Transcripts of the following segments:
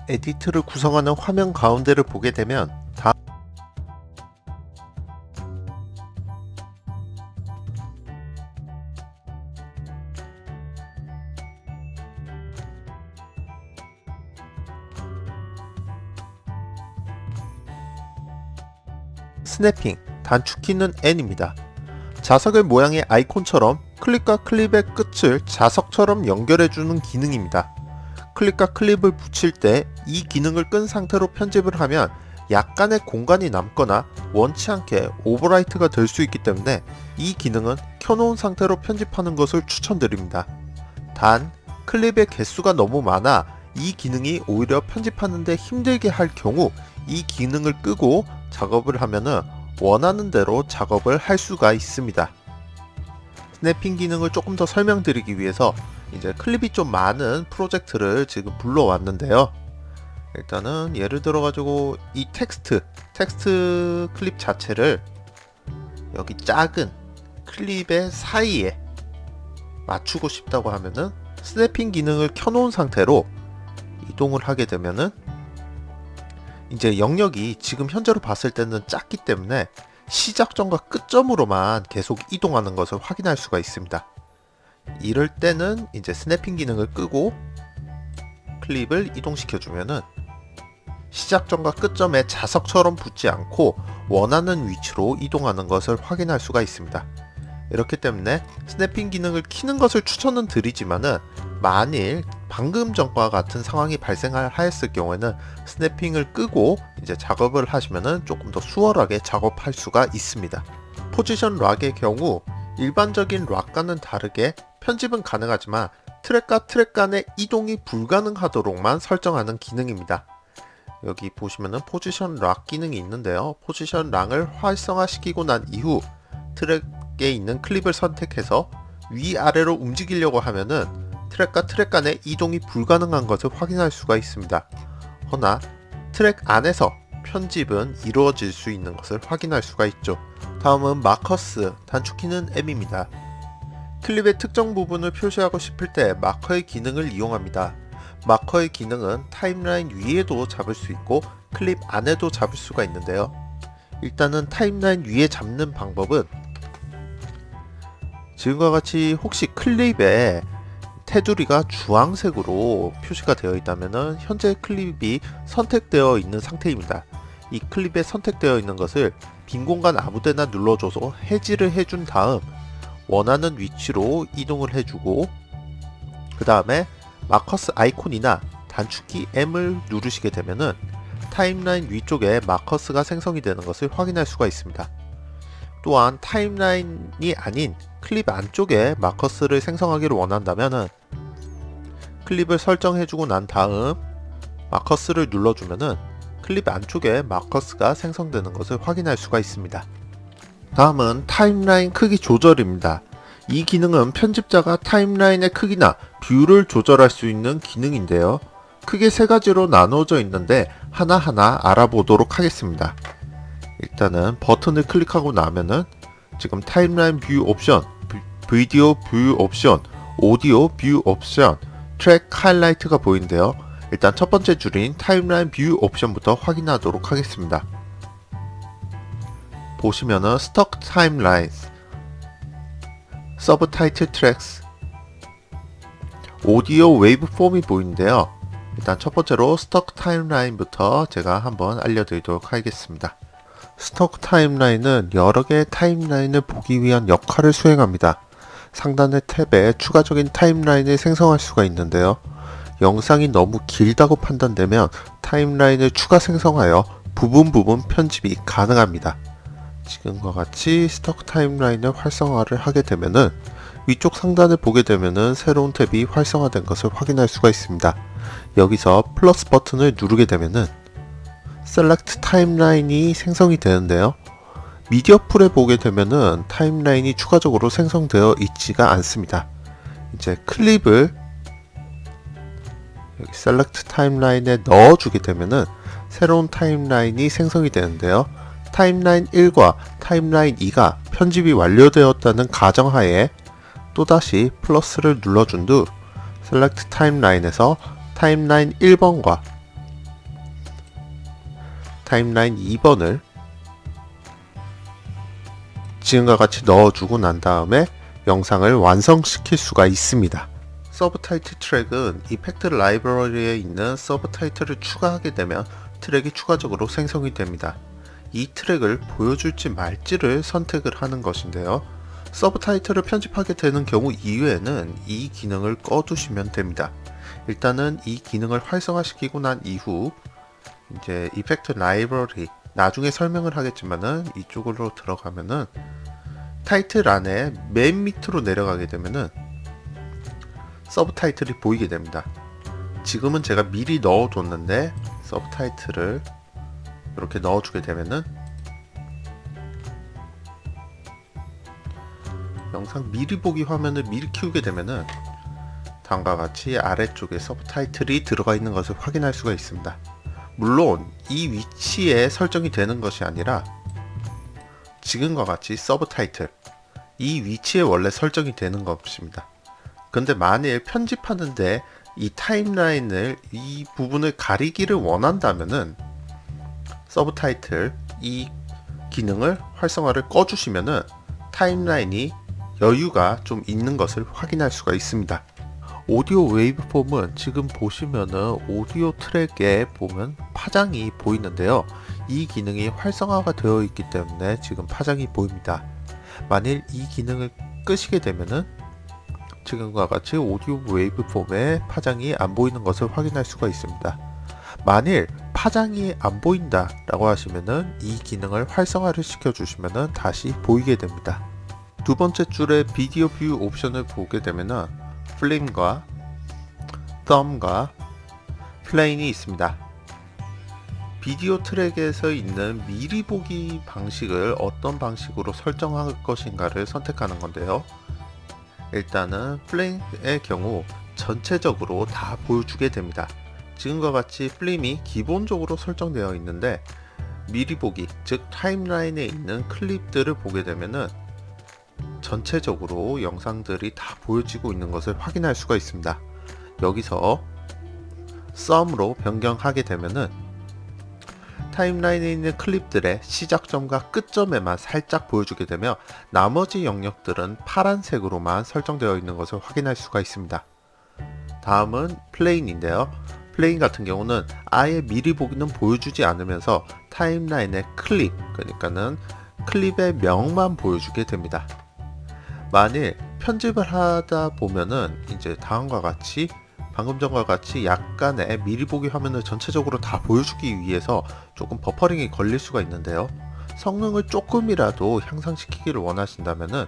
에디트를 구성하는 화면 가운데를 보게 되면 스냅핑, 단축키는 N입니다. 자석의 모양의 아이콘처럼 클립과 클립의 끝을 자석처럼 연결해주는 기능입니다. 클립과 클립을 붙일 때 이 기능을 끈 상태로 편집을 하면 약간의 공간이 남거나 원치 않게 오버라이트가 될 수 있기 때문에 이 기능은 켜놓은 상태로 편집하는 것을 추천드립니다. 단, 클립의 개수가 너무 많아 이 기능이 오히려 편집하는데 힘들게 할 경우 이 기능을 끄고 작업을 하면은 원하는 대로 작업을 할 수가 있습니다. 스냅핑 기능을 조금 더 설명드리기 위해서 이제 클립이 좀 많은 프로젝트를 지금 불러왔는데요. 일단은 예를 들어 가지고 이 텍스트 클립 자체를 여기 작은 클립의 사이에 맞추고 싶다고 하면은 스냅핑 기능을 켜놓은 상태로 이동을 하게 되면은 이제 영역이 지금 현재로 봤을 때는 작기 때문에 시작점과 끝점으로만 계속 이동하는 것을 확인할 수가 있습니다. 이럴 때는 이제 스냅핑 기능을 끄고 클립을 이동시켜 주면은 시작점과 끝점에 자석처럼 붙지 않고 원하는 위치로 이동하는 것을 확인할 수가 있습니다. 이렇기 때문에 스냅핑 기능을 켜는 것을 추천은 드리지만은 만일 방금 전과 같은 상황이 발생하였을 경우에는 스냅핑을 끄고 이제 작업을 하시면은 조금 더 수월하게 작업할 수가 있습니다. 포지션 락의 경우 일반적인 락과는 다르게 편집은 가능하지만 트랙과 트랙 간의 이동이 불가능하도록만 설정하는 기능입니다. 여기 보시면은 포지션 락 기능이 있는데요. 포지션 락을 활성화시키고 난 이후 트랙에 있는 클립을 선택해서 위아래로 움직이려고 하면은 트랙과 트랙 간의 이동이 불가능한 것을 확인할 수가 있습니다. 허나 트랙 안에서 편집은 이루어질 수 있는 것을 확인할 수가 있죠. 다음은 마커스, 단축키는 M입니다. 클립의 특정 부분을 표시하고 싶을 때 마커의 기능을 이용합니다. 마커의 기능은 타임라인 위에도 잡을 수 있고 클립 안에도 잡을 수가 있는데요. 일단은 타임라인 위에 잡는 방법은 지금과 같이 혹시 클립에 테두리가 주황색으로 표시가 되어 있다면 현재 클립이 선택되어 있는 상태입니다. 이 클립에 선택되어 있는 것을 빈 공간 아무데나 눌러줘서 해지를 해준 다음 원하는 위치로 이동을 해주고 그 다음에 마커스 아이콘이나 단축키 M을 누르시게 되면은 타임라인 위쪽에 마커스가 생성이 되는 것을 확인할 수가 있습니다. 또한 타임라인이 아닌 클립 안쪽에 마커스를 생성하기를 원한다면은 클립을 설정해주고 난 다음 마커스를 눌러주면은 클립 안쪽에 마커스가 생성되는 것을 확인할 수가 있습니다. 다음은 타임라인 크기 조절입니다. 이 기능은 편집자가 타임라인의 크기나 뷰를 조절할 수 있는 기능인데요. 크게 세 가지로 나누어져 있는데 하나하나 알아보도록 하겠습니다. 일단은 버튼을 클릭하고 나면은 지금 타임라인 뷰 옵션, 비디오 뷰 옵션, 오디오 뷰 옵션, 트랙 하이라이트가 보이는데요. 일단 첫 번째 줄인 타임라인 뷰 옵션부터 확인하도록 하겠습니다. 보시면은 스톡 타임라인스, 서브타이틀 트랙스, 오디오 웨이브폼이 보이는데요. 일단 첫 번째로 스톡 타임라인부터 제가 한번 알려드리도록 하겠습니다. 스톡 타임라인은 여러 개의 타임라인을 보기 위한 역할을 수행합니다. 상단의 탭에 추가적인 타임라인을 생성할 수가 있는데요. 영상이 너무 길다고 판단되면 타임라인을 추가 생성하여 부분 편집이 가능합니다. 지금과 같이 스톡 타임라인을 활성화를 하게 되면은 위쪽 상단을 보게 되면은 새로운 탭이 활성화된 것을 확인할 수가 있습니다. 여기서 플러스 버튼을 누르게 되면은 셀렉트 타임라인이 생성이 되는데요. 미디어 풀에 보게 되면은 타임라인이 추가적으로 생성되어 있지가 않습니다. 이제 클립을 여기 셀렉트 타임라인에 넣어주게 되면은 새로운 타임라인이 생성이 되는데요. 타임라인 1과 타임라인 2가 편집이 완료되었다는 가정하에 또다시 플러스를 눌러준 후 셀렉트 타임라인에서 타임라인 1번과 타임라인 2번을 지금과 같이 넣어주고 난 다음에 영상을 완성시킬 수가 있습니다. 서브타이틀 트랙은 이펙트 라이브러리에 있는 서브타이틀을 추가하게 되면 트랙이 추가적으로 생성이 됩니다. 이 트랙을 보여줄지 말지를 선택을 하는 것인데요. 서브타이틀을 편집하게 되는 경우 이외에는 이 기능을 꺼두시면 됩니다. 일단은 이 기능을 활성화시키고 난 이후 이제 이펙트 라이브러리 나중에 설명을 하겠지만은 이쪽으로 들어가면은 타이틀 안에 맨 밑으로 내려가게 되면은 서브타이틀이 보이게 됩니다. 지금은 제가 미리 넣어뒀는데 서브타이틀을 이렇게 넣어주게 되면은 영상 미리 보기 화면을 미리 키우게 되면은 다음과 같이 아래쪽에 서브타이틀이 들어가 있는 것을 확인할 수가 있습니다. 물론 이 위치에 설정이 되는 것이 아니라 지금과 같이 서브타이틀 이 위치에 원래 설정이 되는 것입니다. 근데 만일 편집하는데 이 타임라인을 이 부분을 가리기를 원한다면은 서브타이틀 이 기능을 활성화를 꺼주시면은 타임라인이 여유가 좀 있는 것을 확인할 수가 있습니다. 오디오 웨이브폼은 지금 보시면은 오디오 트랙에 보면 파장이 보이는데요. 이 기능이 활성화가 되어 있기 때문에 지금 파장이 보입니다. 만일 이 기능을 끄시게 되면은 지금과 같이 오디오 웨이브폼에 파장이 안 보이는 것을 확인할 수가 있습니다. 만일 파장이 안 보인다 라고 하시면은 이 기능을 활성화를 시켜 주시면은 다시 보이게 됩니다. 두 번째 줄에 비디오 뷰 옵션을 보게 되면은 플레임과 썸과 플레인이 있습니다. 비디오 트랙에서 있는 미리 보기 방식을 어떤 방식으로 설정할 것인가를 선택하는 건데요. 일단은 플레임의 경우 전체적으로 다 보여주게 됩니다. 지금과 같이 플레임이 기본적으로 설정되어 있는데 미리 보기, 즉 타임라인에 있는 클립들을 보게 되면은 전체적으로 영상들이 다 보여지고 있는 것을 확인할 수가 있습니다. 여기서 썸으로 변경하게 되면은 타임라인에 있는 클립들의 시작점과 끝점에만 살짝 보여주게 되며 나머지 영역들은 파란색으로만 설정되어 있는 것을 확인할 수가 있습니다. 다음은 플레인인데요. 플레인 같은 경우는 아예 미리 보기는 보여주지 않으면서 타임라인의 클립, 그러니까는 클립의 명만 보여주게 됩니다. 만일 편집을 하다 보면은 이제 다음과 같이 방금 전과 같이 약간의 미리 보기 화면을 전체적으로 다 보여주기 위해서 조금 버퍼링이 걸릴 수가 있는데요. 성능을 조금이라도 향상시키기를 원하신다면은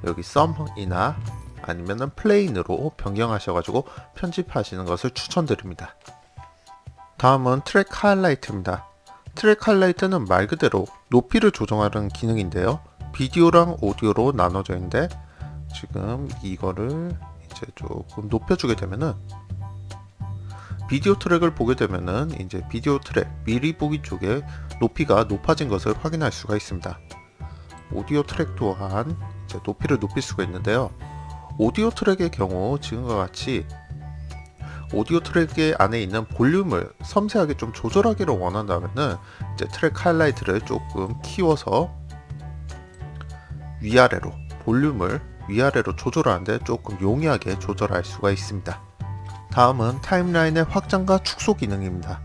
여기 썸이나 아니면은 플레인으로 변경하셔가지고 편집하시는 것을 추천드립니다. 다음은 트랙 하이라이트입니다. 트랙 하이라이트는 말 그대로 높이를 조정하는 기능인데요. 비디오랑 오디오로 나눠져 있는데 지금 이거를 이제 조금 높여주게 되면은 비디오 트랙을 보게 되면은 이제 비디오 트랙 미리 보기 쪽에 높이가 높아진 것을 확인할 수가 있습니다. 오디오 트랙 또한 이제 높이를 높일 수가 있는데요. 오디오 트랙의 경우 지금과 같이 오디오 트랙의 안에 있는 볼륨을 섬세하게 좀 조절하기를 원한다면은 이제 트랙 하이라이트를 조금 키워서 위아래로 볼륨을 위아래로 조절하는데 조금 용이하게 조절할 수가 있습니다. 다음은 타임라인의 확장과 축소 기능입니다.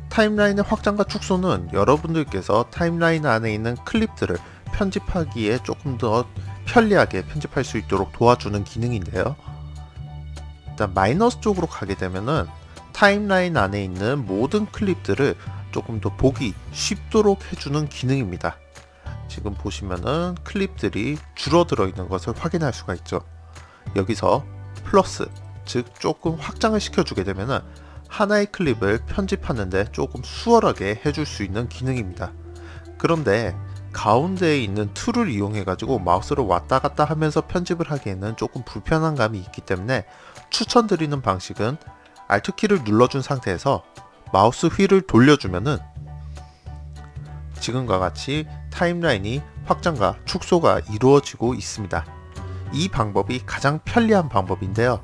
타임라인의 확장과 축소는 여러분들께서 타임라인 안에 있는 클립들을 편집하기에 조금 더 편리하게 편집할 수 있도록 도와주는 기능인데요. 일단 마이너스 쪽으로 가게 되면은 타임라인 안에 있는 모든 클립들을 조금 더 보기 쉽도록 해주는 기능입니다. 지금 보시면은 클립들이 줄어들어 있는 것을 확인할 수가 있죠. 여기서 플러스, 즉 조금 확장을 시켜주게 되면은 하나의 클립을 편집하는데 조금 수월하게 해줄 수 있는 기능입니다. 그런데 가운데에 있는 툴을 이용해 가지고 마우스를 왔다 갔다 하면서 편집을 하기에는 조금 불편한 감이 있기 때문에 추천드리는 방식은 Alt키를 눌러준 상태에서 마우스 휠을 돌려주면은 지금과 같이 타임라인이 확장과 축소가 이루어지고 있습니다. 이 방법이 가장 편리한 방법인데요.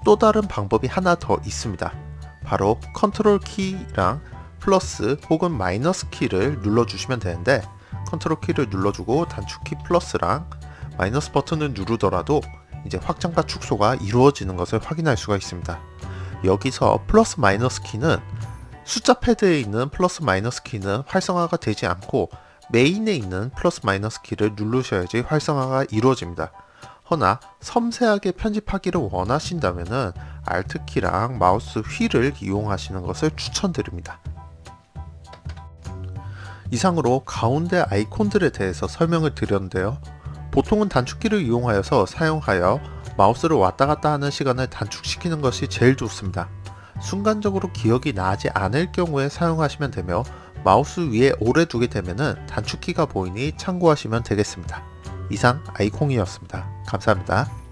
또 다른 방법이 하나 더 있습니다. 바로 컨트롤 키랑 플러스 혹은 마이너스 키를 눌러주시면 되는데, 컨트롤 키를 눌러주고 단축키 플러스랑 마이너스 버튼을 누르더라도 이제 확장과 축소가 이루어지는 것을 확인할 수가 있습니다. 여기서 플러스 마이너스 키는 숫자 패드에 있는 플러스 마이너스 키는 활성화가 되지 않고 메인에 있는 플러스 마이너스 키를 누르셔야지 활성화가 이루어집니다. 허나 섬세하게 편집하기를 원하신다면 Alt 키랑 마우스 휠을 이용하시는 것을 추천드립니다. 이상으로 가운데 아이콘들에 대해서 설명을 드렸는데요. 보통은 단축키를 이용하여서 사용하여 마우스를 왔다 갔다 하는 시간을 단축시키는 것이 제일 좋습니다. 순간적으로 기억이 나지 않을 경우에 사용하시면 되며, 마우스 위에 오래 두게 되면 단축키가 보이니 참고하시면 되겠습니다. 이상 아이콩이었습니다. 감사합니다.